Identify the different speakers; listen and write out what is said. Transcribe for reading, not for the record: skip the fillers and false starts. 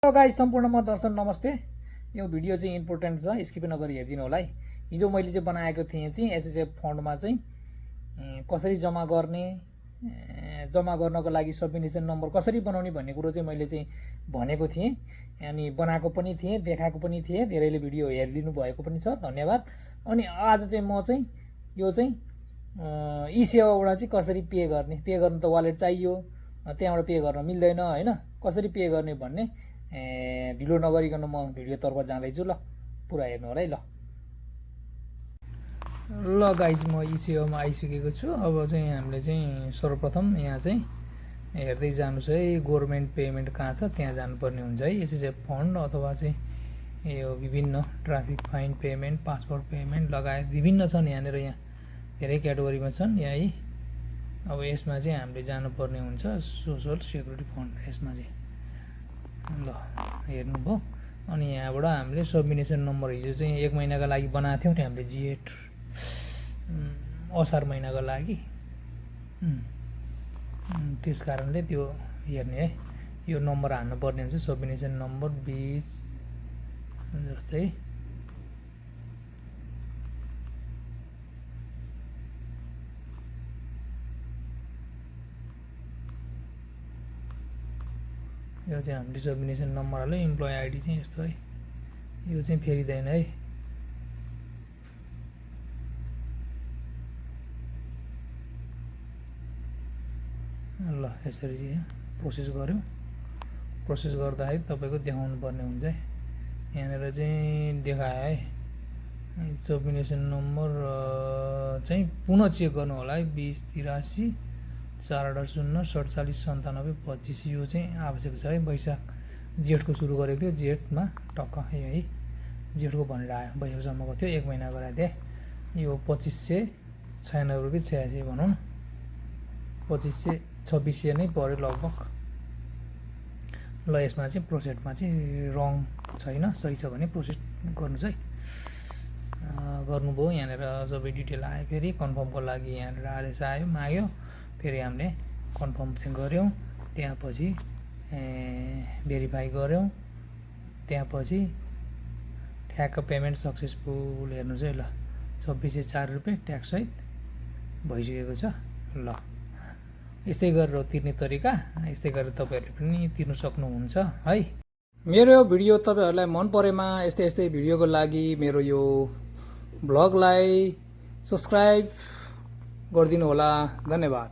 Speaker 1: Hello guys, सम्पूर्णमा दर्शन नमस्ते। यो भिडियो चाहिँ इम्पोर्टेन्ट छ, स्किप नगरी हेरिदिनु होला है। हिजो मैले चाहिँ बनाएको थिएँ चाहिँ एसएसएफ फन्डमा चाहिँ कसरी जम्मा गर्ने, जम्मा गर्नको लागि सबमिनेसन नम्बर कसरी बनाउने भन्ने कुरो चाहिँ मैले चाहिँ भनेको थिएँ अनि बनाएको पनि थिएँ, देखाएको पनि थिएँ। धेरैले भिडियो हेरिदिनु भएको पनि छ, धन्यवाद। अनि आज चाहिँ म चाहिँ यो चाहिँ ई सेवाबाट चाहिँ कसरी पे गर्ने, पे गर्नु त वालेट चाहियो, त्यहाँबाट पे गर्न मिल्दैन हैन, कसरी पे गर्ने भन्ने ढिलो नगरिकन म भिडियोतर्फ जाँदैछु। ल पुरा हेर्नु होला है। ल गाइज, म ई सेवामा आइसकेको छु। अब चाहिँ हामीले चाहिँ सर्वप्रथम यहाँ चाहिँ हेर्दै जानु छ है, गभर्नमेन्ट पेमेन्ट कहाँ छ त्यहाँ जानुपर्ने हुन्छ है। एसएसएफ फन्ड अथवा चाहिँ यो विभिन्न traffic fine payment, passport payment लगायत विभिन्न छन् यहाँनिर। यहाँ धेरै क्याटेगोरीमा छन् यहाँ है। अब यसमा चाहिँ हामीले जानुपर्ने हुन्छ सोसल सेक्युरिटी फन्ड। यसमा चाहिँ ल हेर्नुभयो। अनि यहाँबाट हामीले सबमिनेसन नम्बर हिजो चाहिँ 1 महिनाको लागि बनाएको थियौँ हामीले, जेठ असार महिनाको लागि। त्यस कारणले त्यो हेर्ने है, यो नम्बर हाल्नुपर्ने हुन्छ, सबमिनेसन नम्बर 20 जस्तै। यो चाहिँ हामीले सबमिनेसन नम्बर हाल्यो। इम्प्लोइ आइडी चाहिँ यस्तो है, यो चाहिँ फेरिँदैन है। ल यसरी चाहिँ प्रोसेस गऱ्यौँ। प्रोसेस गर्दाखेरि तपाईँको देखाउनु पर्ने हुन्छ है। यहाँनिर चाहिँ देखायो है, सबमिनेसन नम्बर चाहिँ पुनः चेक गर्नु होला है। 2083 4.0 47 97 25 यो चाहिँ आवश्यक छ है। वैशाख जेठको सुरु गरेको थियो, जेठमा टक्क है, जेठको भनेर आयो, वैशाखसम्मको थियो, 1 महिना गराएको थिएँ। यो 2596 रुपियाँ 86 भनौँ न, 2500 नै पऱ्यो लगभग। ल यसमा चाहिँ प्रोसेसमा चाहिँ रङ छैन, सही छ भने प्रोसेस गर्नुहोस् है। गर्नुभयो। यहाँनिर सबै डिटेल आयो। फेरि कन्फर्मको लागि यहाँनिर आदेश आयो, माग्यो। फेरि हामीले कन्फर्म चाहिँ गऱ्यौँ। त्यहाँ पछि भेरिफाई गऱ्यौँ। त्यहाँ पछि ठ्याक्क पेमेन्ट सक्सेसफुल हेर्नुहोस् है। ल 2604 रुपियाँ ट्याक्ससहित भइसकेको छ। ल यस्तै गरेर तिर्ने तरिका, यस्तै गरेर तपाईँहरूले पनि तिर्नु सक्नुहुन्छ है। मेरो यो भिडियो तपाईँहरूलाई मन परेमा यस्तै यस्तै भिडियोको लागि मेरो यो ब्लगलाई सब्सक्राइब गरिदिनु होला। धन्यवाद।